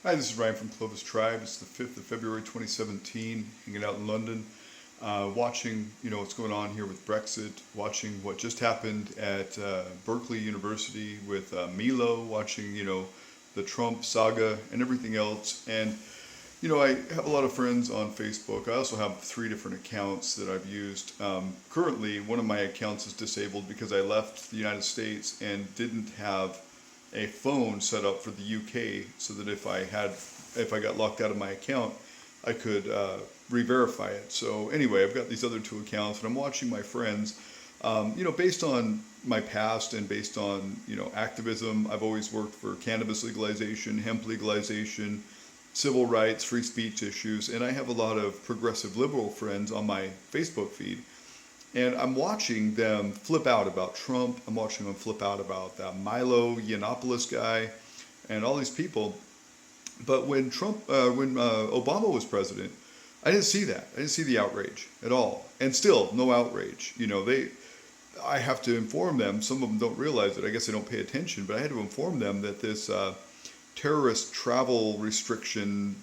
Hi, this is Ryan from Clovis Tribe. It's the 5th of February 2017, hanging out in London, watching, what's going on here with Brexit, watching what just happened at Berkeley University with Milo, watching, the Trump saga and everything else. And, I have a lot of friends on Facebook. I also have three different accounts that I've used. Currently, one of my accounts is disabled because I left the United States and didn't have a phone set up for the UK so that if I got locked out of my account, I could re-verify it. So anyway, I've got these other two accounts, and I'm watching my friends. Based on my past and based on activism, I've always worked for cannabis legalization, hemp legalization, civil rights, free speech issues, and I have a lot of progressive liberal friends on my Facebook feed. And I'm watching them flip out about Trump. I'm watching them flip out about that Milo Yiannopoulos guy and all these people. But when Obama was president, I didn't see that. I didn't see the outrage at all. And still, no outrage. I have to inform them. Some of them don't realize it. I guess they don't pay attention. But I had to inform them that this terrorist travel restriction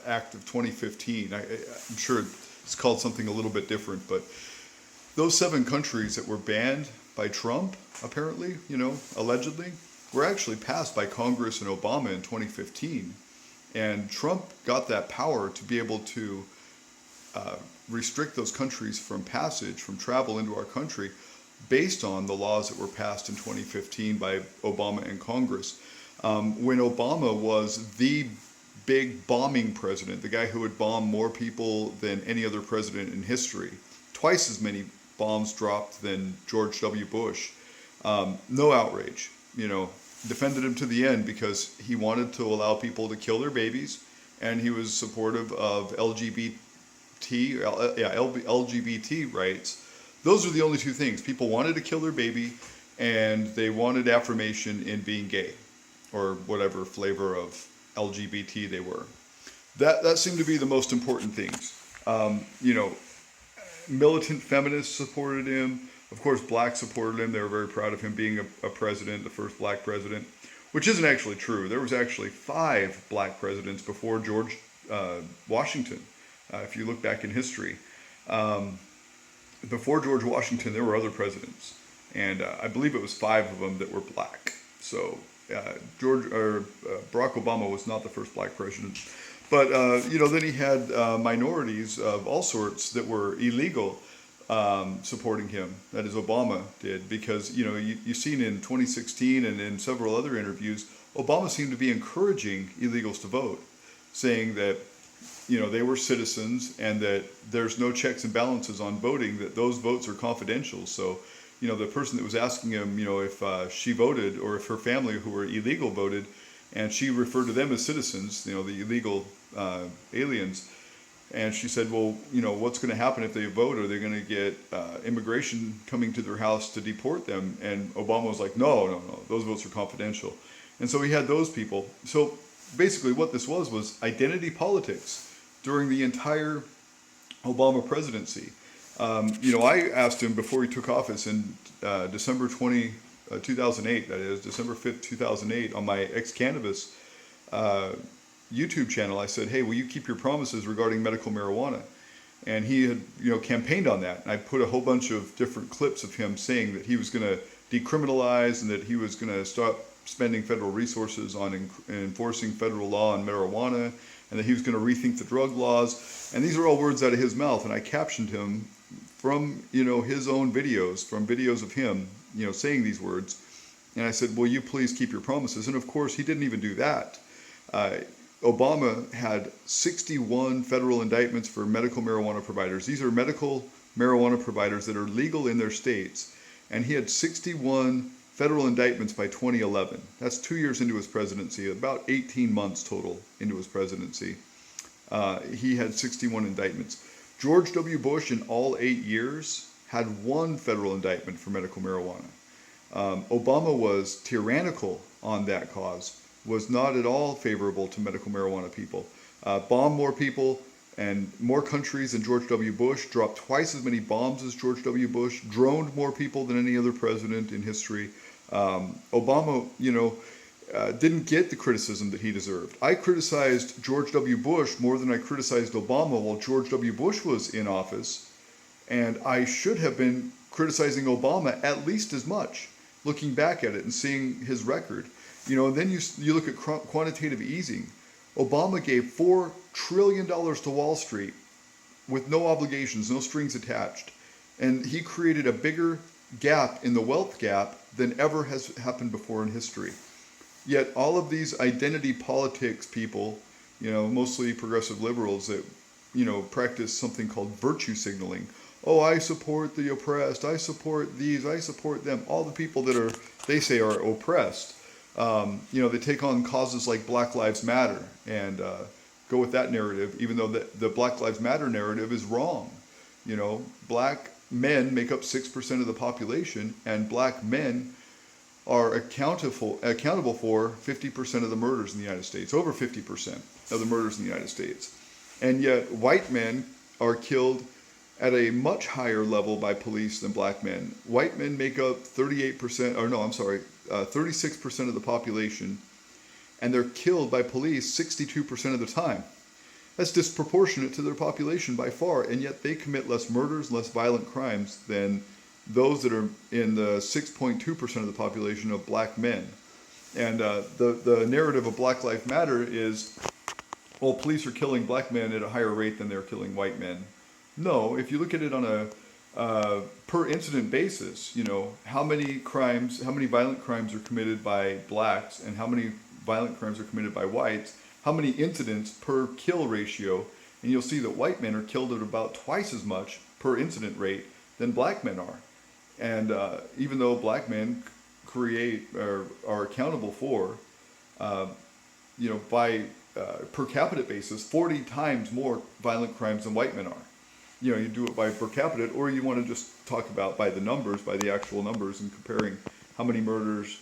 act of 2015. I'm sure it's called something a little bit different, but those seven countries that were banned by Trump, apparently, allegedly, were actually passed by Congress and Obama in 2015. And Trump got that power to be able to restrict those countries from passage, from travel into our country, based on the laws that were passed in 2015 by Obama and Congress. When Obama was the big bombing president, the guy who had bombed more people than any other president in history, twice as many bombs dropped than George W. Bush. No outrage, defended him to the end because he wanted to allow people to kill their babies, and he was supportive of LGBT rights. Those are the only two things. People wanted to kill their baby, and they wanted affirmation in being gay, or whatever flavor of LGBT they were. That seemed to be the most important things. Militant feminists supported him. Of course, blacks supported him. They were very proud of him being a president, the first black president, which isn't actually true. There was actually 5 black presidents before George Washington. If you look back in history, before George Washington, there were other presidents, and I believe it was 5 of them that were black. So Barack Obama was not the first black president. But, then he had minorities of all sorts that were illegal supporting him. That is, Obama did. Because, you've seen in 2016 and in several other interviews, Obama seemed to be encouraging illegals to vote, saying that, they were citizens and that there's no checks and balances on voting, that those votes are confidential. So, the person that was asking him, if she voted or if her family who were illegal voted, and she referred to them as citizens, the illegal aliens. And she said, well, what's going to happen if they vote? Are they going to get immigration coming to their house to deport them? And Obama was like, no, those votes are confidential. And so he had those people. So basically what this was identity politics during the entire Obama presidency. I asked him before he took office in December 2008, that is, December 5th, 2008, on my ex-cannabis YouTube channel, I said, hey, will you keep your promises regarding medical marijuana? And he had, campaigned on that. And I put a whole bunch of different clips of him saying that he was going to decriminalize and that he was going to stop spending federal resources on enforcing federal law on marijuana, and that he was going to rethink the drug laws. And these are all words out of his mouth. And I captioned him from, his own videos, from videos of him, saying these words. And I said, will you please keep your promises? And of course, he didn't even do that. Obama had 61 federal indictments for medical marijuana providers. These are medical marijuana providers that are legal in their states. And he had 61 federal indictments by 2011. That's 2 years into his presidency, about 18 months total into his presidency. He had 61 indictments. George W. Bush, in all 8 years, had 1 federal indictment for medical marijuana. Obama was tyrannical on that cause, was not at all favorable to medical marijuana people, bombed more people and more countries than George W. Bush, dropped twice as many bombs as George W. Bush, droned more people than any other president in history. Obama, didn't get the criticism that he deserved. I criticized George W. Bush more than I criticized Obama while George W. Bush was in office, and I should have been criticizing Obama at least as much, looking back at it and seeing his record. And then you look at quantitative easing. Obama gave $4 trillion to Wall Street with no obligations, no strings attached. And he created a bigger gap in the wealth gap than ever has happened before in history. Yet all of these identity politics people, mostly progressive liberals that, practice something called virtue signaling. Oh, I support the oppressed. I support these. I support them. All the people that they say are oppressed. They take on causes like Black Lives Matter and go with that narrative, even though the Black Lives Matter narrative is wrong. Black men make up 6% of the population, and black men are accountable for 50% of the murders in the United States, over 50% of the murders in the United States. And yet white men are killed at a much higher level by police than black men. White men make up 36% of the population, and they're killed by police 62% of the time. That's disproportionate to their population by far, and yet they commit less murders, less violent crimes than those that are in the 6.2% of the population of black men. And the narrative of Black Lives Matter is, well, police are killing black men at a higher rate than they're killing white men. No, if you look at it on a per incident basis, how many violent crimes are committed by blacks and how many violent crimes are committed by whites, how many incidents per kill ratio, and you'll see that white men are killed at about twice as much per incident rate than black men are. And even though black men are accountable for, by per capita basis, 40 times more violent crimes than white men are. You do it by per capita, or you want to just talk about by the numbers, by the actual numbers, and comparing how many murders,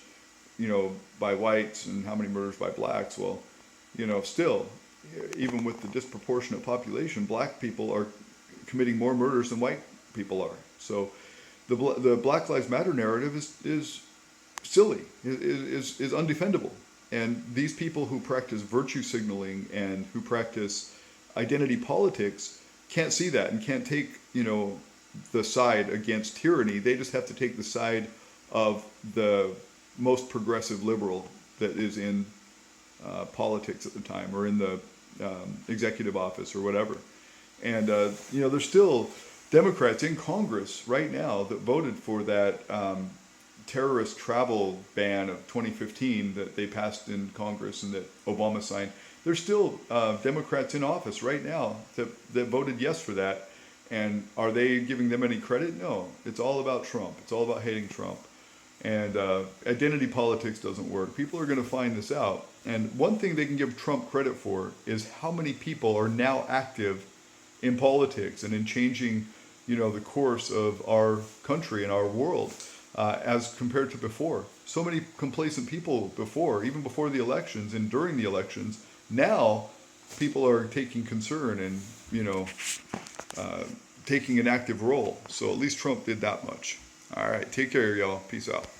by whites and how many murders by blacks. Well, still, even with the disproportionate population, black people are committing more murders than white people are. So the Black Lives Matter narrative is silly, is undefendable. And these people who practice virtue signaling and who practice identity politics can't see that and can't take, the side against tyranny. They just have to take the side of the most progressive liberal that is in politics at the time, or in the executive office or whatever. And, there's still Democrats in Congress right now that voted for that terrorist travel ban of 2015 that they passed in Congress and that Obama signed. There's still Democrats in office right now that voted yes for that. And are they giving them any credit? No. It's all about Trump. It's all about hating Trump. And identity politics doesn't work. People are going to find this out. And one thing they can give Trump credit for is how many people are now active in politics and in changing, the course of our country and our world as compared to before. So many complacent people before, even before the elections and during the elections. Now people are taking concern and, taking an active role. So at least Trump did that much. All right. Take care, y'all. Peace out.